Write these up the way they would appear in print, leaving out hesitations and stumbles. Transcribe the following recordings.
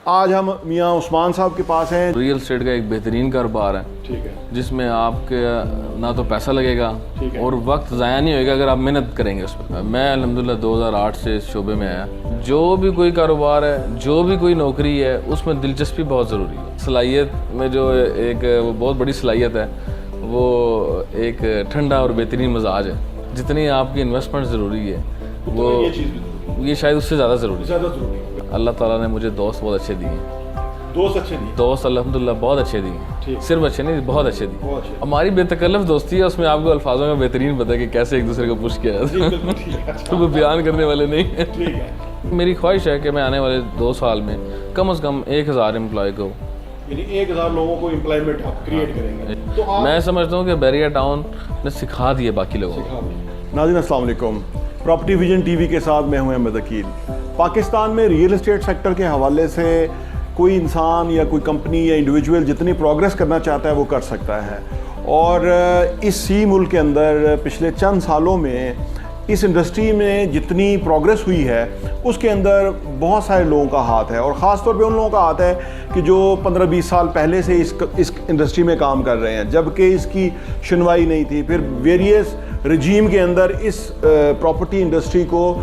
آج ہم میاں عثمان صاحب کے پاس ہیں. ریئل اسٹیٹ کا ایک بہترین کاروبار ہے. ٹھیک ہے. جس میں آپ کے نہ تو پیسہ لگے گا اور وقت ضائع نہیں ہوئے گا اگر آپ محنت کریں گے اس پہ. میں الحمدللہ 2008 سے اس شعبے میں آیا. جو بھی کوئی کاروبار ہے, جو بھی کوئی نوکری ہے, اس میں دلچسپی بہت ضروری ہے. صلاحیت میں جو ایک وہ بہت بڑی صلاحیت ہے وہ ایک ٹھنڈا اور بہترین مزاج ہے. جتنی آپ کی انویسٹمنٹ ضروری ہے وہ یہ شاید اس سے زیادہ ضروری ہے. اللہ تعالیٰ نے مجھے دوست بہت اچھے دیے ہیں. دوست اچھے دیے؟ دوست الحمدللہ بہت اچھے دیے. صرف اچھے نہیں, بہت اچھے دیے. ہماری بے تکلف دوستی ہے, اس میں آپ کو الفاظوں میں بہترین پتہ ہے کہ کیسے ایک دوسرے کو پش کیا ہے. تو وہ بیان کرنے والے نہیں ہیں. میری خواہش ہے کہ میں آنے والے 2 سال میں کم از کم 1000 امپلائی کو, یعنی 1000 لوگوں کو امپلائمنٹ آپ کریٹ کریں گے. تو میں سمجھتا ہوں کہ بیریا ٹاؤن نے سکھا دیے باقی لوگوں کو. ناظرین السلام علیکم. پراپرٹی ویژن ٹی وی کے ساتھ میں ہوں احمد عقیل. پاکستان میں ریئل اسٹیٹ سیکٹر کے حوالے سے کوئی انسان یا کوئی کمپنی یا انڈیویجول جتنی پروگریس کرنا چاہتا ہے وہ کر سکتا ہے. اور اس سی ملک کے اندر پچھلے چند سالوں میں اس انڈسٹری میں جتنی پروگریس ہوئی ہے اس کے اندر بہت سارے لوگوں کا ہاتھ ہے, اور خاص طور پہ ان لوگوں کا ہاتھ ہے کہ جو 15-20 سال پہلے سے اس انڈسٹری میں کام کر رہے ہیں, جبکہ اس کی شنوائی نہیں تھی. پھر ویریس رجیم کے اندر اس پراپرٹی انڈسٹری کو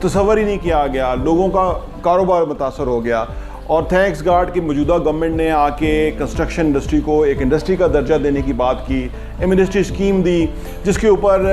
تصور ہی نہیں کیا گیا, لوگوں کا کاروبار متاثر ہو گیا. اور تھینکس گاڈ کہ موجودہ گورنمنٹ نے آ کے کنسٹرکشن انڈسٹری کو ایک انڈسٹری کا درجہ دینے کی بات کی, ایمنسٹری اسکیم دی, جس کے اوپر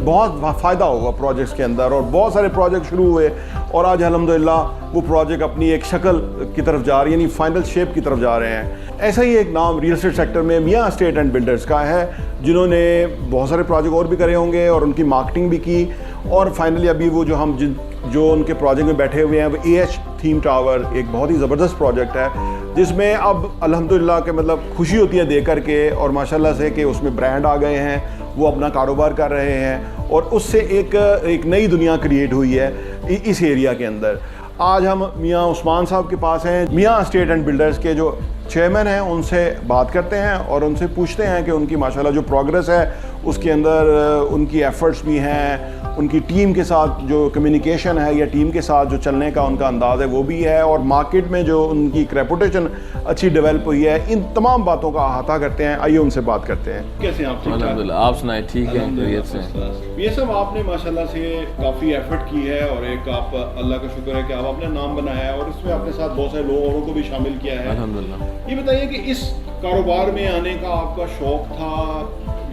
بہت فائدہ ہوا پروجیکٹس کے اندر, اور بہت سارے پروجیکٹ شروع ہوئے. اور آج الحمدللہ وہ پروجیکٹ اپنی ایک شکل کی طرف جا رہے ہیں, یعنی فائنل شیپ کی طرف جا رہے ہیں. ایسا ہی ایک نام ریئل اسٹیٹ سیکٹر میں میاں اسٹیٹ اینڈ بلڈرز کا ہے, جنہوں نے بہت سارے پروجیکٹ اور بھی کرے ہوں گے اور ان کی مارکیٹنگ بھی کی. اور فائنلی ابھی وہ جو ان کے پروجیکٹ میں بیٹھے ہوئے ہیں وہ AH تھیم ٹاور ایک بہت ہی زبردست پروجیکٹ ہے, جس میں اب الحمدللہ کہ مطلب خوشی ہوتی ہے دیکھ کر کے, اور ماشاءاللہ سے کہ اس میں برانڈ آ گئے ہیں, وہ اپنا کاروبار کر رہے ہیں, اور اس سے ایک نئی دنیا کریٹ ہوئی ہے اس ایریا کے اندر. آج ہم میاں عثمان صاحب کے پاس ہیں, میاں اسٹیٹ اینڈ بلڈرز کے جو چیئرمین ہیں. ان سے بات کرتے ہیں اور ان سے پوچھتے ہیں کہ ان کی ماشاءاللہ جو پروگریس ہے اس کے اندر ان کی ایفرٹس بھی ہیں, ان کی ٹیم کے ساتھ جو کمیونیکیشن ہے یا ٹیم کے ساتھ جو چلنے کا ان کا انداز ہے وہ بھی ہے, اور مارکیٹ میں جو ان کی ایک ریپوٹیشن اچھی ڈیولپ ہوئی ہے. ان تمام باتوں کا احاطہ کرتے ہیں. آئیے ان سے بات کرتے ہیں. کیسے ہیں آپ؟ الحمدللہ, آپ سنائیں. ٹھیک ہے, خیریت سے. یہ سب آپ نے ماشاءاللہ سے کافی ایفرٹ کی ہے, اور ایک آپ اللہ کا شکر ہے کہ آپ اپنا نام بنایا ہے, اور اس میں اپنے ساتھ بہت سارے لوگوں اوروں کو بھی شامل کیا ہے. الحمدللہ. یہ بتائیے کہ اس کاروبار میں آنے کا آپ کا شوق تھا,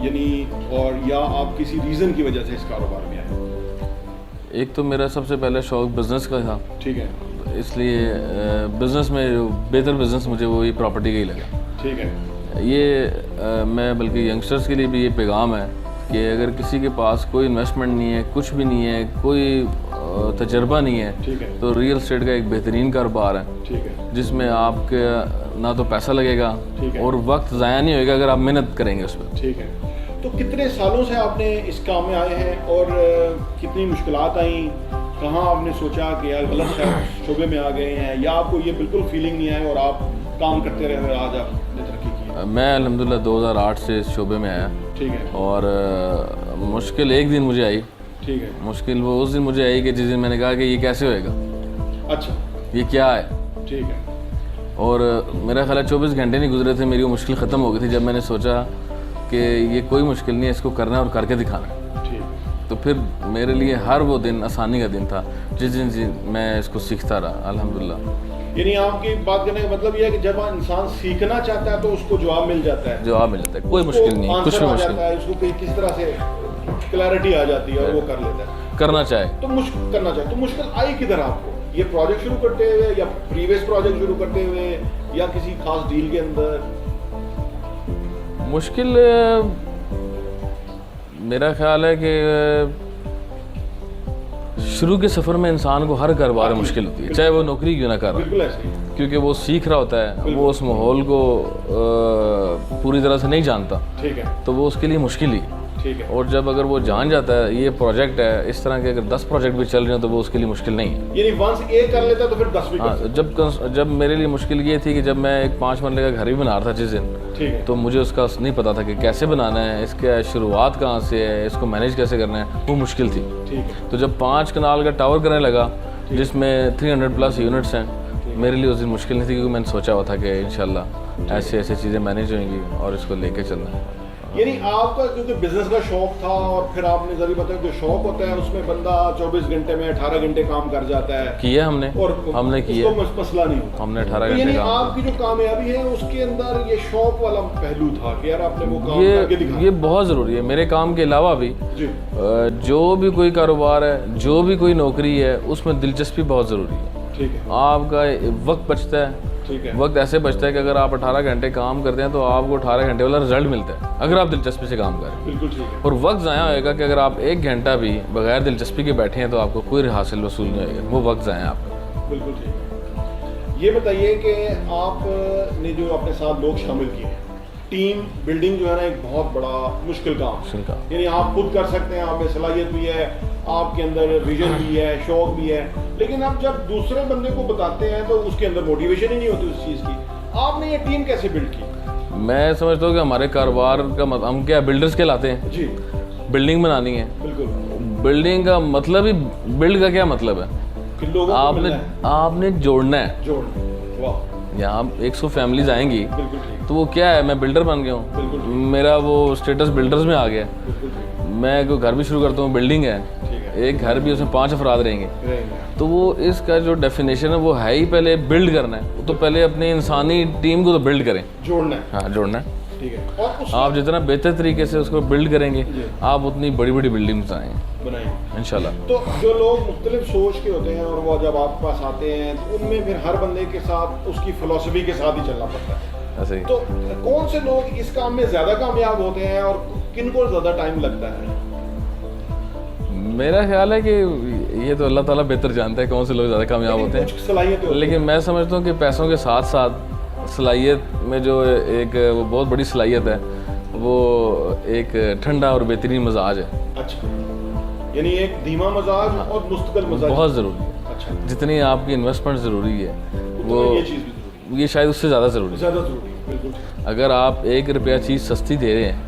یعنی, اور یا آپ کسی ریزن کی وجہ سے اس کاروبار میں آئے؟ ایک تو میرا سب سے پہلے شوق بزنس کا تھا. ٹھیک ہے. اس لیے بزنس میں بہتر بزنس مجھے وہی پراپرٹی کا ہی لگا. ٹھیک ہے. یہ میں بلکہ ینگسٹرز کے لیے بھی یہ پیغام ہے کہ اگر کسی کے پاس کوئی انویسٹمنٹ نہیں ہے, کچھ بھی نہیں ہے, کوئی تجربہ نہیں ہے, تو ریئل اسٹیٹ کا ایک بہترین کاروبار ہے جس میں آپ کے نہ تو پیسہ لگے گا اور وقت ضائع نہیں ہوئے گا اگر آپ محنت کریں گے اس پہ. ٹھیک ہے. تو کتنے سالوں سے آپ نے اس کام میں آئے ہیں, اور کتنی مشکلات آئیں, کہاں آپ نے سوچا کہ یار غلط شعبے میں آ گئے ہیں, یا آپ کو یہ بالکل فیلنگ نہیں آئی اور آپ کام کرتے رہے اور آج آپ نے ترقی کی؟ میں الحمدللہ 2008 سے اس شعبے میں آیا. ٹھیک ہے. اور مشکل ایک دن مجھے آئی. ٹھیک ہے. مشکل وہ اس دن مجھے آئی کہ جس دن میں نے کہا کہ یہ کیسے ہوئے گا. اچھا. یہ کیا ہے. ٹھیک ہے. اور میرا خیال ہے 24 گھنٹے نہیں گزرے تھے, میری وہ مشکل ختم ہو گئی تھی جب میں نے سوچا کہ یہ کوئی مشکل نہیں ہے, اس کو کرنا ہے اور کر کے دکھانا ہے. تو پھر میرے لیے ہر وہ دن آسانی کا دن تھا جس دن میں اس کو سیکھتا رہا الحمدللہ. یعنی آپ کی بات کرنے کا مطلب یہ ہے کہ جب انسان سیکھنا چاہتا ہے تو اس کو جواب مل جاتا ہے. جواب مل جاتا ہے, کوئی مشکل نہیں, کچھ بھی مشکل نہیں, اس کو کس طرح سے کلیئرٹی آ جاتی ہے اور وہ کر لیتا ہے. کرنا چاہے تو کرنا چاہے. تو مشکل آئی کدھر آپ کو, یہ پروجیکٹ شروع کرتے ہوئے یا پریویس پروجیکٹ شروع کرتے ہوئے یا کسی خاص ڈیل کے اندر؟ مشکل میرا خیال ہے کہ شروع کے سفر میں انسان کو ہر کاروبار میں مشکل ہوتی ہے, چاہے وہ نوکری کیوں نہ کر رہا ہے, کیونکہ وہ سیکھ رہا ہوتا ہے, وہ اس ماحول کو پوری طرح سے نہیں جانتا, تو وہ اس کے لیے مشکل ہی. اور جب اگر وہ جان جاتا ہے یہ پروجیکٹ ہے, اس طرح کے اگر 10 پروجیکٹ بھی چل رہے ہیں تو وہ اس کے لیے مشکل نہیں ہے. یعنی ونس ایک کر لیتا تو پھر 10 بھی کر سکتا. جب میرے لیے مشکل یہ تھی کہ جب میں ایک 5 مرلے کا گھر بھی بنا رہا تھا جس دن, تو مجھے اس کا نہیں پتا تھا کہ کیسے بنانا ہے, اس کے شروعات کہاں سے ہے, اس کو مینیج کیسے کرنا ہے, وہ مشکل تھی. تو جب 5 کنال کا ٹاور کرنے لگا جس میں 300+ یونٹس ہیں, میرے لیے اس دن مشکل نہیں تھی کیونکہ میں نے سوچا ہوا تھا کہ انشاءاللہ ایسے ایسے چیزیں مینیج ہوئیں گی اور اس کو لے کے چلنا ہے. یعنی آپ کا کیونکہ بزنس کا شوق تھا اور پھر آپ نے ذریعہ بتایا جو شوق ہوتا ہے اس میں بندہ 24 گھنٹے میں 18 گھنٹے کام کر جاتا ہے. کیا ہم نے کیا, اس کو مسئلہ نہیں ہوتا. ہم نے 18 گھنٹے یعنی کام. آپ کی جو کامیابی ہے اس کے اندر یہ شوق والا پہلو تھا کہ یار آپ نے وہ کام کر کے دکھایا. یہ بہت ضروری ہے میرے کام کے علاوہ بھی. جی. جو بھی کوئی کاروبار ہے, جو بھی کوئی نوکری ہے, اس میں دلچسپی بہت ضروری ہے. ٹھیک ہے. آپ کا وقت بچتا ہے. وقت ایسے بچتا ہے کہ اگر آپ 18 گھنٹے کام کرتے ہیں تو آپ کو 18 گھنٹے والا رزلٹ ملتا ہے اگر آپ دلچسپی سے کام کریں. بالکل ٹھیک ہے. اور وقت ضائع ہوئے گا کہ اگر آپ 1 گھنٹہ بھی بغیر دلچسپی کے بیٹھے ہیں تو آپ کو کوئی حاصل وصول نہیں ہوئے گا, وہ وقت ضائع آپ کا. بالکل ٹھیک ہے. یہ بتائیے کہ آپ نے جو اپنے ساتھ لوگ شامل کیے ہیں, ٹیم بلڈنگ جو ہے نا ایک بہت بڑا مشکل کام. یعنی آپ خود کر سکتے ہیں, آپ میں صلاحیت بھی ہے, آپ کے اندر ویژن بھی ہے, شوق بھی ہے, لیکن آپ جب دوسرے بندے کو بتاتے ہیں تو اس کے اندر موٹیویشن ہی نہیں ہوتی اس چیز کی. آپ نے یہ ٹیم کیسے بلڈ کی؟ میں سمجھتا ہوں کہ ہمارے کاروبار کا ہم کیا بلڈرز کہلاتے ہیں. جی. بلڈنگ بنانی ہے. بالکل. بلڈنگ کا مطلب ہی, بلڈ کا کیا مطلب ہے, آپ نے جوڑنا ہے. یہاں 100 فیملیز آئیں گی تو وہ کیا ہے, میں بلڈر بن گیا ہوں, میرا وہ اسٹیٹس بلڈرز میں آ گیا. میں کوئی گھر بھی شروع کرتا ہوں, بلڈنگ ہے, ایک گھر بھی اس میں 5 افراد رہیں گے, تو وہ اس کا جو ڈیفینیشن ہے وہ ہے ہی پہلے بلڈ کرنا ہے. تو پہلے اپنے انسانی ٹیم کو تو بلڈ کریں, جوڑنا ہے. ہاں جوڑنا ہے. آپ جتنا بہتر طریقے سے اس کو بلڈ کریں گے آپ اتنی بڑی بڑی بلڈنگ بنائیں انشاءاللہ. تو جو لوگ مختلف سوچ کے ہوتے ہیں اور وہ جب آپ کے پاس آتے ہیں تو ان میں پھر ہر بندے کے ساتھ اس کی فلسفی کے ساتھ ہی چلنا پڑتا ہے. ایسے ہی. تو کون سے لوگ اس کام میں زیادہ کامیاب ہوتے ہیں اور کن کو زیادہ ٹائم لگتا ہے؟ میرا خیال ہے کہ یہ تو اللہ تعالیٰ بہتر جانتا ہے کون سے لوگ زیادہ کامیاب ہوتے ہیں, لیکن میں سمجھتا ہوں کہ پیسوں کے ساتھ ساتھ صلاحیت میں جو ایک وہ بہت بڑی صلاحیت ہے وہ ایک ٹھنڈا اور بہترین مزاج ہے. اچھا, یعنی ایک دھیما مزاج اور مستقل مزاج بہت ضروری ہے. اچھا. جتنی آپ کی انویسٹمنٹ ضروری ہے وہ یہ شاید اس سے زیادہ ضروری ہے. اگر آپ 1 روپیہ چیز سستی دے رہے ہیں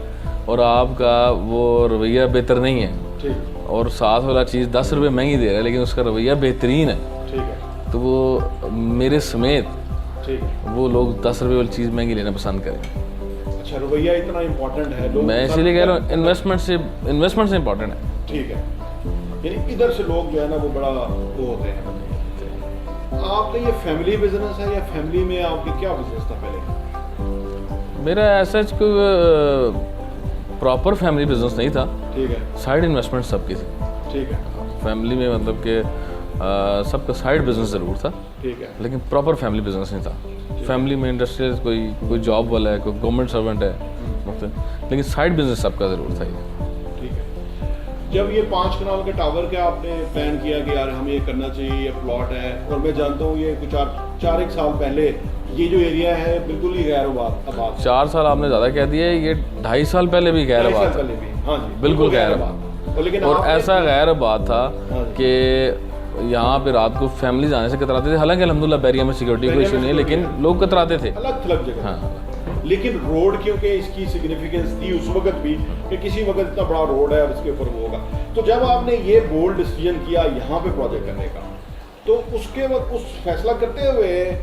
اور آپ کا وہ رویہ بہتر نہیں ہے اور ساتھ والا چیز 10 روپے مہنگی دے رہا ہے لیکن اس کا رویہ بہترین ہے, تو وہ میرے سمیت وہ لوگ 10 روپے والی چیز مہنگی لینا پسند کریں. اچھا, رویہ اتنا امپورٹنٹ ہے. میں اسی لیے کہہ رہا ہوں انویسٹمنٹ سے امپورٹنٹ ہے. ٹھیک ہے. یعنی ادھر سے لوگ جو ہے نا وہ بڑا وہ ہوتے ہیں. آپ کا یہ فیملی بزنس ہے یا فیملی میں آپ کی کیا بزنس تھا پہلے؟ میرا ایسا کوئی پراپر فیملی بزنس نہیں تھا. ٹھیک ہے. سائڈ انویسٹمنٹ سب کی تھی. ٹھیک ہے. فیملی میں مطلب کہ سب کا سائڈ بزنس ضرور تھا. ٹھیک ہے. لیکن پراپر فیملی بزنس نہیں تھا. فیملی میں انڈسٹریل کوئی جاب والا ہے, کوئی گورنمنٹ سرونٹ ہے, لیکن سائڈ بزنس سب کا ضرور تھا. ٹھیک ہے. جب یہ 5 کنال کے ٹاور کا آپ نے پلان کیا کہ یار ہمیں یہ کرنا چاہیے, یہ پلاٹ ہے, اور میں جانتا ہوں یہ کچھ 4-1 سال پہلے یہ جو ایریا ہے بالکل ہی غیر آباد. 4 سال آپ نے زیادہ کہہ دیا, یہ 2.5 سال پہلے بھی غیر آباد تھا. ہاں جی, بالکل غیر آباد. اور ایسا غیر آباد تھا کہ یہاں پہ رات کو فیملیز آنے سے کتراتے تھے. حالانکہ الحمدللہ بیریا میں سیکورٹی کوئی ایشو نہیں ہے, لیکن لوگ کتراتے تھے الگ تھلگ جگہ. ہاں, لیکن روڈ کیونکہ اس کی سگنیفیکینس تھی اس وقت بھی کہ کسی وقت اتنا بڑا روڈ ہے اور اس کے اوپر وہ ہوگا. تو جب آپ نے یہ بولڈ ڈیسیژن کیا یہاں پہ پروجیکٹ کرنے کا, تو اس کے وقت اس فیصلہ کرتے ہوئے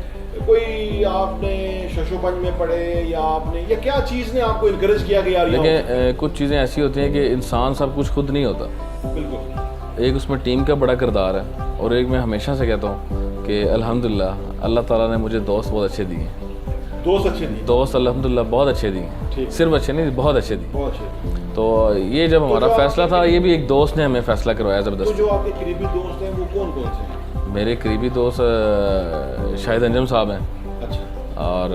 کوئی آپ نے ششو پنج میں پڑھے یا آپ نے یا کیا چیز نے آپ کو انکریج کیا کہ یار دیکھیں کچھ چیزیں ایسی ہوتی ہیں کہ انسان سب کچھ خود نہیں ہوتا. بالکل. ایک اس میں ٹیم کا بڑا کردار ہے, اور ایک میں ہمیشہ سے کہتا ہوں کہ الحمدللہ اللہ تعالیٰ نے مجھے دوست بہت اچھے دیے. دوست الحمدللہ بہت اچھے دیے, صرف اچھے نہیں بہت اچھے دیے. تو یہ جب ہمارا فیصلہ تھا یہ بھی ایک دوست نے ہمیں فیصلہ کروایا زبردست. جو آپ کے قریبی دوست ہیں وہ کون کون سے ہیں؟ میرے قریبی دوست شاہد انجم صاحب ہیں. اچھا. اور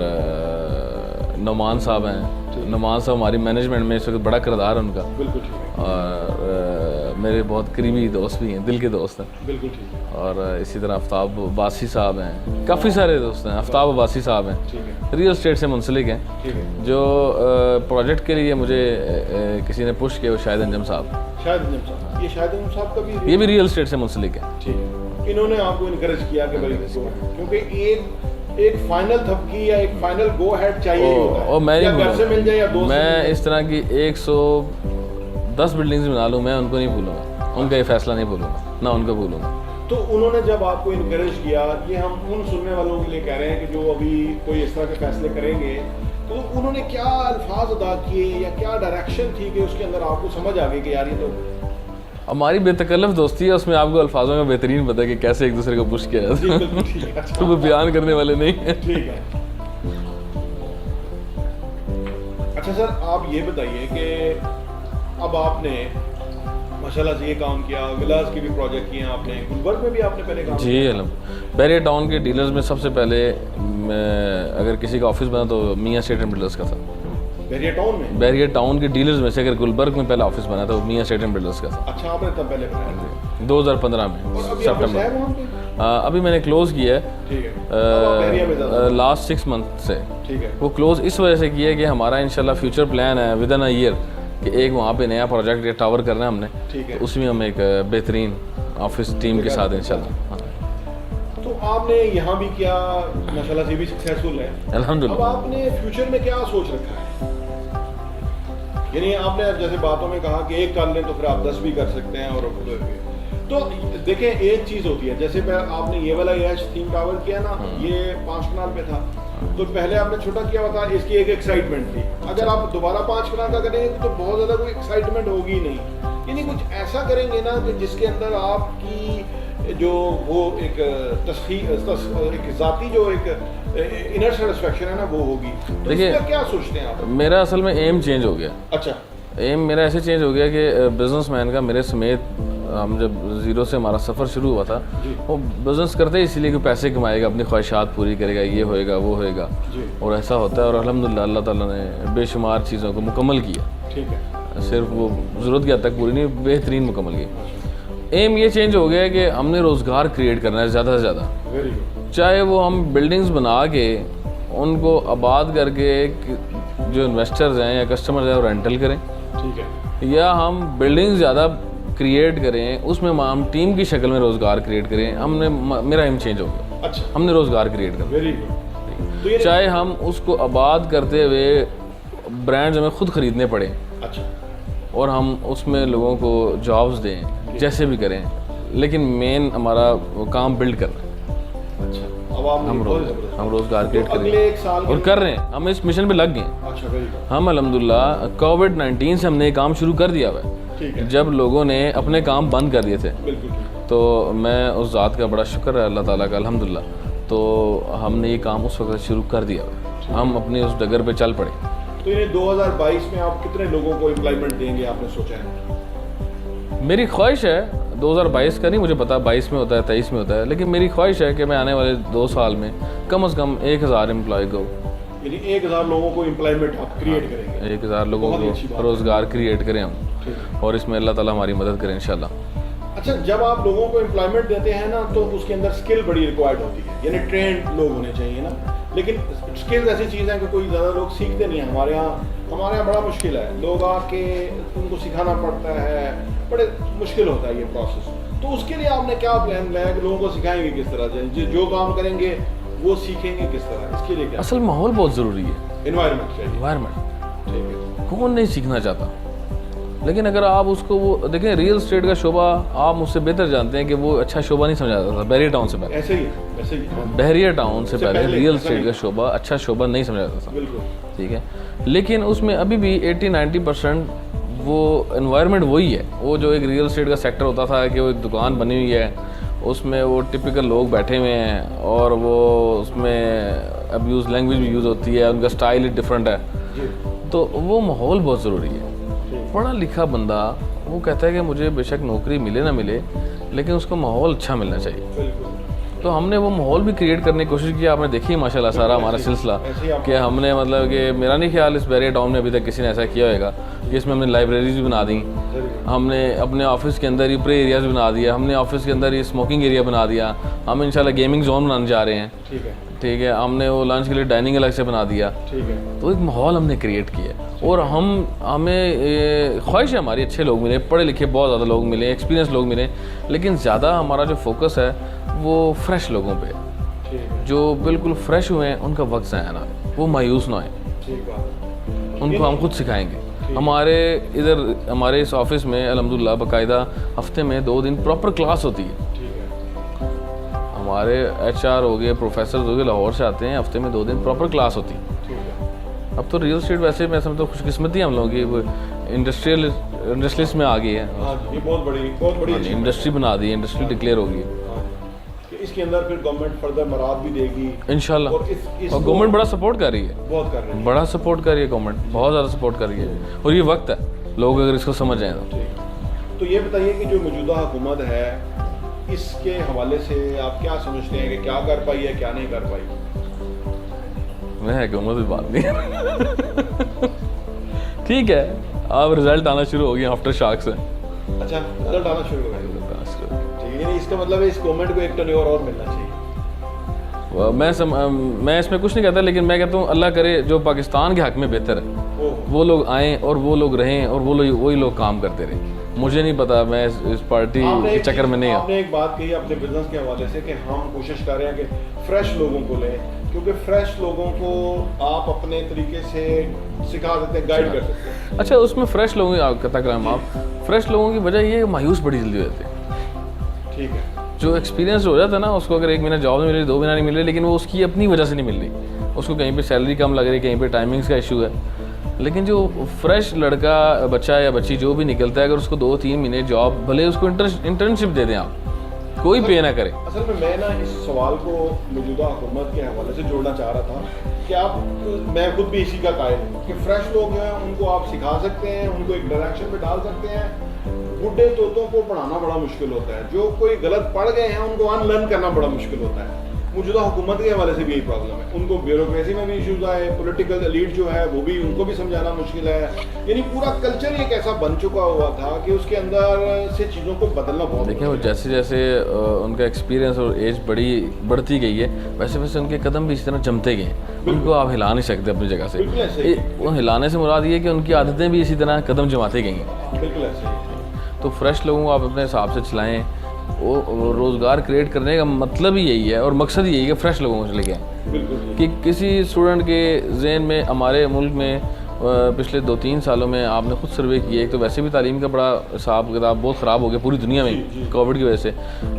نعمان صاحب ہیں. نعمان صاحب ہماری مینجمنٹ میں اس وقت بڑا کردار ہے ان کا. بالکل ٹھیک. اور میرے بہت قریبی دوست بھی ہیں, دل کے دوست ہیں. بالکل ٹھیک. اور اسی طرح آفتاب عباسی صاحب ہیں, کافی سارے دوست ہیں. آفتاب عباسی صاحب ہیں, ریئل اسٹیٹ سے منسلک ہیں. جو پروجیکٹ کے لیے مجھے کسی نے پش کیا وہ شاہد انجم صاحب. شاہد انجم صاحب, یہ شاہد انجم صاحب کا بھی یہ بھی ریئل اسٹیٹ سے منسلک ہے. ٹھیک ہے. انہوں نے آپ کو انکریج کیا کہ بھائی کیونکہ ایک فائنل تھپکی یا ایک فائنل گو ہیڈ چاہیے ہوتا ہے, اور میں یا گھر سے مل جائے یا دوست. میں اس طرح کی 110 بلڈنگز بنا لوں, میں ان کو نہیں بھولوں گا, ان کا یہ فیصلہ نہیں بھولوں گا, نہ ان کو بھولوں گا. تو انہوں نے جب آپ کو انکریج کیا, یہ ہم ان سننے والوں کے لیے کہہ رہے ہیں کہ جو ابھی کوئی اس طرح کے فیصلے کریں گے, تو انہوں نے کیا الفاظ ادا کیے یا کیا ڈائریکشن تھی کہ اس کے اندر آپ کو سمجھ آ گئی کہ یار یہ تو ہماری بے تکلف دوستی ہے, اس میں آپ کو الفاظوں کا بہترین پتہ ہے کہ کیسے ایک دوسرے کو پش کیا جاتا ہے, تو وہ بیان کرنے والے نہیں ہیں. ٹھیک ہے. اچھا سر, آپ یہ بتائیے کہ اب آپ نے ماشاءاللہ سے یہ کام کیا, ولاز کی بھی پروجیکٹ کیے ہیں آپ نے, گلبرگ میں بھی آپ نے پہلے کام جی الحمد. بیریئر ٹاؤن کے ڈیلرز میں سب سے پہلے اگر کسی کا آفس بنا تو میاں اسٹیٹ اینڈ بلڈرز کا تھا. بیریئر ٹاؤن میں؟ بیریئر ٹاؤن کے ڈیلرز میں سے اگر گلبرگ میں پہلا آفس بنا تو میاں اسٹیٹ اینڈ بلڈرز کا تھا. اچھا, آپ نے تب پہلے بنایا 2015 میں سپٹمبر. ابھی میں نے کلوز کیا ہے لاسٹ 6 منتھ سے. وہ کلوز اس وجہ سے کیا ہے کہ ہمارا انشاءاللہ فیوچر پلان ہے ود ان اے ایئر کہ ایک وہاں پہ نیا پروجیکٹ یا ٹاور کرنا ہے ہم نے, تو اس میں ہم ایک بہترین آفس ٹیم کے ساتھ انشاءاللہ. تو آپ نے یہاں بھی کیا, ماشاءاللہ سے بھی سکسیسفل ہے الحمدللہ. اب آپ نے فیوچر میں کیا سوچ رکھا ہے؟ یعنی آپ نے جیسے باتوں میں کہا کہ ایک کر لیں تو پھر آپ 10 بھی کر سکتے ہیں. اور تو دیکھیں ایک چیز ہوتی ہے, جیسے آپ نے یہ والا ایچ تھیم ٹاور کیا نا, یہ 5 کنال پہ تھا, تو پہلے آپ نے چھوٹا کیا ہوا تھا, اس کی ایک ایکسائٹمنٹ تھی. اگر آپ دوبارہ 5 کنال کا کریں گے تو بہت زیادہ کوئی ایکسائٹمنٹ ہوگی ہی نہیں. یعنی کچھ ایسا کریں گے نا کہ جس کے اندر آپ کی جو وہ ایک ایک ذاتی جو ایک انر سیٹسفیکشن ہے نا وہ ہوگی. تو اس کا کیا سوچتے ہیں آپ؟ میرا اصل میں ایم چینج ہو گیا. اچھا, ایم میرا ایسے چینج ہو گیا کہ بزنس مین کا میرے سمیت, ہم جب زیرو سے ہمارا سفر شروع ہوا تھا, وہ بزنس کرتے ہی اسی لیے کہ پیسے کمائے گا, اپنی خواہشات پوری کرے گا, یہ ہوئے گا وہ ہوئے گا, اور ایسا ہوتا ہے. اور الحمدللہ اللہ تعالیٰ نے بے شمار چیزوں کو مکمل کیا. ٹھیک ہے, صرف وہ ضرورت کی حد تک پوری نہیں, بہترین مکمل کی. ایم یہ چینج ہو گیا ہے کہ ہم نے روزگار کریٹ کرنا ہے زیادہ سے زیادہ, چاہے وہ ہم بلڈنگز بنا کے ان کو آباد کر کے جو انویسٹرز ہیں یا کسٹمرز ہیں وہ رینٹل کریں, ٹھیک ہے, یا ہم بلڈنگز زیادہ کریٹ کریں, اس میں ہم ٹیم کی شکل میں روزگار کریٹ کریں. ہم نے میرا ایم چینج ہو گیا. اچھا, ہم نے روزگار کریٹ کرنا, چاہے ہم اس کو آباد کرتے ہوئے برانڈز ہمیں خود خریدنے پڑے, اچھا, اور ہم اس میں لوگوں کو جابز دیں, جیسے بھی کریں, لیکن مین ہمارا کام بلڈ کرنا ہے. اچھا, ہم روزگار کریٹ کریں اور کر رہے ہیں, ہم اس مشن پہ لگ گئے ہیں. ہم الحمدللہ کووڈ-19 سے ہم نے کام شروع کر دیا ہوا ہے, جب لوگوں نے اپنے کام بند کر دیے تھے. تو میں اس ذات کا بڑا شکر ہے اللہ تعالیٰ کا الحمدللہ, تو ہم نے یہ کام اس وقت شروع کر دیا ہوا ہے, ہم اپنی اس ڈگر پہ چل پڑے. تو یہ 2022 میں آپ کتنے لوگوں کو امپلائمنٹ دیں گے آپ نے سوچا ہے؟ میری خواہش ہے 2022 کا نہیں مجھے پتا 22 میں ہوتا ہے 23 میں ہوتا ہے, لیکن میری خواہش ہے کہ میں آنے والے 2 سال میں کم از کم 1000 امپلائی کو, یعنی 1000 لوگوں کو امپلائمنٹ آپ کریٹ کریں گے. 1000 لوگوں کو روزگار کریٹ کریں ہم, اور اس میں اللہ تعالیٰ ہماری مدد کریں انشاءاللہ. اچھا, جب آپ لوگوں کو امپلائمنٹ دیتے ہیں نا تو اس کے اندر اسکل بڑی ریکوائرڈ ہوتی ہے, یعنی ٹرینڈ لوگ ہونے چاہیے نا. لیکن اسکلز ایسی چیز ہیں کہ کوئی زیادہ لوگ سیکھتے نہیں ہیں. ہمارے یہاں بڑا مشکل ہے, لوگ آ کے ان کو سکھانا پڑتا ہے, بڑے مشکل ہوتا ہے یہ پروسیس. تو اس کے لیے آپ نے کیا پلان بنایا کہ لوگوں کو سکھائیں گے کس طرح, جو کام کریں گے وہ سیکھیں گے کس طرح, اس کے لیے کیا؟ اصل ماحول بہت ضروری ہے, انوائرمنٹ چاہیے. انوائرمنٹ ٹھیک ہے, کون نہیں سیکھنا چاہتا, لیکن اگر آپ اس کو وہ دیکھیں, ریئل اسٹیٹ کا شعبہ آپ مجھ سے بہتر جانتے ہیں کہ وہ اچھا شعبہ نہیں سمجھا جاتا تھا بیریئر ٹاؤن سے پہلے. ایسے ہی بیریئر ٹاؤن سے پہلے ریئل اسٹیٹ کا شعبہ اچھا شعبہ نہیں سمجھا جاتا تھا. بالکل ٹھیک ہے, لیکن اس میں ابھی بھی 80-90% وہ انوائرمنٹ وہی ہے. وہ جو ایک ریئل اسٹیٹ کا سیکٹر ہوتا تھا کہ وہ ایک دکان بنی ہوئی ہے, اس میں وہ ٹپیکل لوگ بیٹھے ہوئے ہیں, اور وہ اس میں ابیوز لینگویج بھی یوز ہوتی ہے, ان کا اسٹائل ہی ڈفرینٹ ہے. تو وہ ماحول بہت ضروری ہے. پڑھا لکھا بندہ وہ کہتا ہے کہ مجھے بے شک نوکری ملے نہ ملے, لیکن اس کو ماحول اچھا ملنا چاہیے. تو ہم نے وہ ماحول بھی کریٹ کرنے کی کوشش کی. آپ نے دیکھی ماشاءاللہ سارا ہمارا سلسلہ کہ ہم نے مطلب کہ میرا نہیں خیال اس بیریئر ٹاؤن میں ابھی تک کسی نے ایسا کیا ہوئے گا کہ اس میں ہم نے لائبریریز بھی بنا دیں, ہم نے اپنے آفس کے اندر ہی پرے ایریاز بنا دیا, ہم نے آفس کے اندر ہی اسموکنگ ایریا بنا دیا, ہم انشاءاللہ گیمنگ زون بنانے جا رہے ہیں. ٹھیک ہے, ہم نے وہ لنچ کے لیے ڈائننگ الگ سے بنا دیا. تو ایک ماحول ہم نے کریٹ کیا, اور ہمیں خواہش ہے ہماری اچھے لوگ ملے, پڑھے لکھے بہت زیادہ لوگ ملے, ایکسپیرینس لوگ ملے, لیکن زیادہ ہمارا جو فوکس ہے وہ فریش لوگوں پہ, جو بالکل فریش ہوئے ہیں, ان کا وقت ضائع نہ ہو, وہ مایوس نہ ہوئیں, ان کو ہم خود سکھائیں گے. ہمارے ادھر ہمارے اس آفس میں الحمدللہ باقاعدہ ہفتے میں 2 دن پراپر کلاس ہوتی ہے. ہمارے HR ہو گئے, پروفیسر ہو گئے, لاہور سے آتے ہیں, ہفتے میں 2 دن پراپر کلاس ہوتی ہے. اب تو ریئل اسٹیٹ ویسے میں سمجھتا ہوں خوش قسمتی ہم لوگوں کی انڈسٹریلسٹ میں آ گئی ہے, یہ بہت بڑی انڈسٹری بنا دی ہے, انڈسٹری ڈکلیئر ہوگی. اس کے اندر پھر گورنمنٹ فردر مراد بھی دے گی انشاءاللہ, اور گورنمنٹ بڑا سپورٹ کر رہی ہے, بہت کر رہی ہے, بڑا سپورٹ کر رہی ہے گورنمنٹ, بہت زیادہ سپورٹ کر رہی ہے, اور یہ وقت ہے لوگ اگر اس کو سمجھ جائیں تو یہ بتائیے کہ جو موجودہ حکومت ہے اس کے حوالے سے آپ کیا سمجھتے ہیں کہ کیا کر پائی ہے, کیا نہیں کر پائی؟ میں حکومت بھی بات نہیں ٹھیک ہے, اب رزلٹ آنا شروع ہو گیا آفٹر شاک سے. اچھا, رزلٹ آنا شروع ہو گیا, ٹھیک ہے, اس کا مطلب ہے اس گورنمنٹ کو ایک ٹرن اور ملنا چاہیے. میں اس میں کچھ نہیں کہتا, لیکن میں کہتا ہوں اللہ کرے جو پاکستان کے حق میں بہتر ہے وہ لوگ آئیں اور وہ لوگ رہیں اور وہی لوگ کام کرتے رہیں. مجھے نہیں پتا, میں اس پارٹی کے چکر میں نہیں. آپ نے ایک بات کہی اپنے بزنس کے حوالے سے کہ ہم کوشش کر رہے ہیں کہ فریش لوگوں کو لیں, کیونکہ فریش لوگوں کو آپ اپنے طریقے سے سکھا دیتے ہیں, گائیڈ کر سکتے ہیں. اچھا, اس میں فریش لوگوں کی آپ فریش لوگوں کی وجہ یہ مایوس بڑی جلدی ہو جاتے ہیں. ٹھیک ہے, جو ایکسپیرینس ہو جاتا ہے نا, اس کو اگر 1 مہینہ جاب نہیں مل رہی, 2 مہینہ نہیں مل رہی, لیکن وہ اس کی اپنی وجہ سے نہیں مل رہی, اس کو کہیں پہ سیلری کم لگ رہی, کہیں پہ ٹائمنگس کا ایشو ہے. لیکن جو فریش لڑکا بچہ یا بچی جو بھی نکلتا ہے, اگر اس کو 2-3 مہینے جاب, بھلے اس کو انٹرنشپ دے دیں آپ, کوئی پے نہ کرے. اصل میں نا اس سوال کو موجودہ حکومت کے حوالے سے جوڑنا چاہ رہا تھا کہ آپ, میں خود بھی اسی کا قائل ہوں کہ فریش لوگ ہیں ان کو آپ سکھا سکتے ہیں, ان کو ایک ڈائریکشن پہ ڈال سکتے ہیں. بوڑھے طوطوں کو پڑھانا بڑا مشکل ہوتا ہے, جو کوئی غلط پڑھ گئے ہیں ان کو ان لرن کرنا بڑا مشکل ہوتا ہے. موجودہ حکومت کے حوالے سے بھی یہی پرابلم ہے, ان کو بیوروکریسی میں بھی ایشوز آئے, پولیٹیکل ایلیٹ جو ہے وہ بھی, ان کو بھی سمجھانا مشکل ہے. یعنی پورا کلچر ایک ایسا بن چکا ہوا تھا کہ اس کے اندر سے چیزوں کو بدلنا بہت. دیکھیں, وہ جیسے جیسے ان کا ایکسپیرینس اور ایج بڑھتی گئی ہے, ویسے ویسے ان کے قدم بھی اسی طرح جمتے گئے ہیں. ان کو آپ ہلا نہیں سکتے اپنی جگہ سے. وہ ہلانے سے مراد یہ ہے کہ ان کی عادتیں بھی اسی طرح قدم جماتے گئی ہیں. بالکل ایسے. تو فریش لوگوں کو آپ اپنے حساب سے چلائیں. وہ روزگار کریٹ کرنے کا مطلب ہی یہی ہے, اور مقصد یہی ہے کہ فریش لوگوں کو لے کے آئیں. کہ کسی اسٹوڈنٹ کے ذہن میں, ہمارے ملک میں پچھلے 2-3 سالوں میں آپ نے خود سروے کیا, ایک تو ویسے بھی تعلیم کا بڑا حساب کتاب بہت خراب ہو گیا پوری دنیا میں کووڈ کی وجہ سے.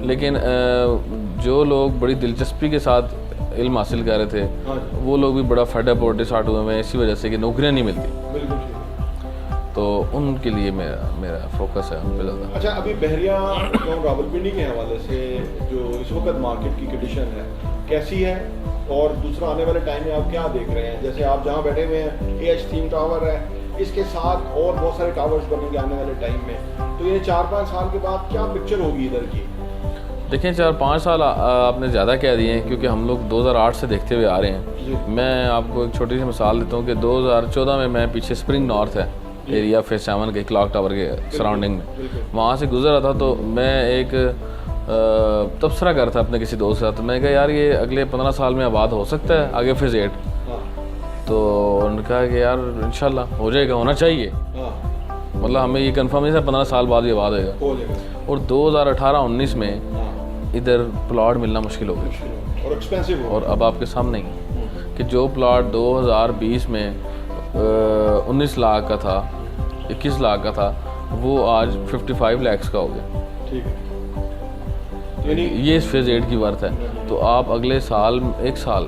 لیکن جو لوگ بڑی دلچسپی کے ساتھ علم حاصل کر رہے تھے, وہ لوگ بھی بڑا فیڈ اپ اور ڈسہارٹ ہوئے ہیں اسی وجہ سے کہ نوکریاں نہیں ملتی. تو ان کے لیے میرا فوکس ہے ان پہ زیادہ. اچھا, ابھی بحریہ راولپنڈی کے حوالے سے جو اس وقت مارکیٹ کی کنڈیشن ہے کیسی ہے, اور دوسرا آنے والے ٹائم میں آپ کیا دیکھ رہے ہیں؟ جیسے آپ جہاں بیٹھے ہوئے ہیں AH تھیم ٹاور ہے, اس کے ساتھ اور بہت سارے ٹاورز بنیں گے آنے والے ٹائم میں, تو یہ 4-5 سال کے بعد کیا پکچر ہوگی ادھر کی؟ دیکھیں, 4-5 سال آپ نے زیادہ کہہ دیے ہیں, کیونکہ ہم لوگ 2008 سے دیکھتے ہوئے آ رہے ہیں. میں آپ کو ایک چھوٹی سی مثال دیتا ہوں کہ 2014 میں پیچھے اسپرنگ نارتھ ہے ایریا فیس 7 کے کلاک ٹاور کے سراؤنڈنگ میں, وہاں سے گزر رہا تھا. تو میں ایک تبصرہ کر رہا تھا اپنے کسی دوست کے ساتھ, میں نے کہا یار یہ اگلے 15 سال میں آباد ہو سکتا ہے آگے فیز 8. تو انہوں نے کہا کہ یار انشاءاللہ ہو جائے گا, ہونا چاہیے, مطلب ہمیں یہ کنفرم نہیں تھا 15 سال بعد یہ آباد ہوئے گا. اور 2018-19 میں ادھر پلاٹ ملنا مشکل ہو گیا, اور اب آپ کے سامنے ہی کہ جو پلاٹ 2020 میں 19 لاکھ کا تھا, 21 لاکھ کا تھا, وہ آج 55 لاکھ کا ہو گیا. ٹھیک ہے, یہ اس فیز 8 کی ورتھ ہے. تو آپ اگلے سال, 1 سال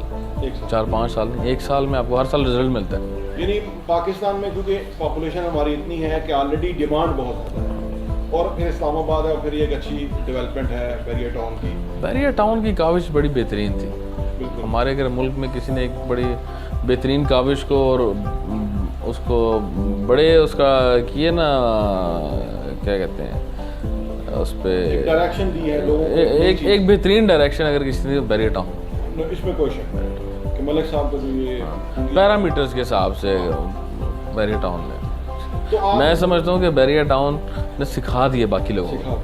4-5 سال نہیں, 1 سال میں آپ کو ہر سال رزلٹ ملتا ہے. یعنی پاکستان میں کیونکہ پاپولیشن ہماری اتنی ہے کہ آلریڈی ڈیمانڈ بہت ہے, اور پھر اسلام آباد ہے, اور پھر یہ ایک اچھی ڈیولپمنٹ ہے بحریہ ٹاؤن کی. بحریہ ٹاؤن کی کاوش بڑی بہترین تھی. ہمارے اگر ملک میں کسی نے ایک بڑی بہترین کاوش کو اور اس کو بڑے اس کا کیے نا, کیا کہتے ہیں اس پہ, ڈائریکشن دی ہے لوگوں کو, ایک بہترین ڈائریکشن اگر کسی نے بحریہ ٹاؤن. اس میں کوئی شک نہیں کہ ملک صاحب کو یہ پیرامیٹرز کے حساب سے بحریہ ٹاؤن نے, میں سمجھتا ہوں کہ بحریہ ٹاؤن نے سکھا دیے باقی لوگوں کو.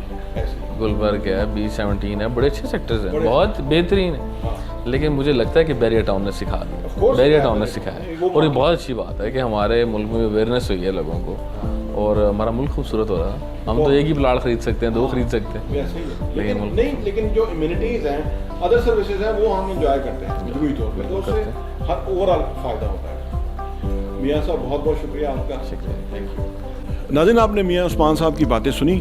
گلبرگ ہے, B17 ہے, بڑے اچھے سیکٹرز ہیں, بہت بہترین ہیں, لیکن مجھے لگتا ہے کہ بحریہ ٹاؤن نے سکھا دیا, بحریہ ٹاؤن نے سکھایا. اور یہ بہت اچھی بات ہے کہ ہمارے ملک میں اویئرنیس ہوئی ہے لوگوں کو, اور ہمارا ملک خوبصورت ہو رہا ہے. ہم تو ایک ہی پلاٹ خرید سکتے ہیں, 2 خرید سکتے ہیں, لیکن جو امینٹیز ہیں, ادر سروسز ہیں, وہ ہم انجوائے کرتے ہیں مجموعی طور پہ, تو اس سے ہر اوور آل فائدہ ہوتا ہے. میاں صاحب بہت بہت شکریہ آپ کا. شکریہ. ناظرین, آپ نے میاں عثمان صاحب کی باتیں سنی.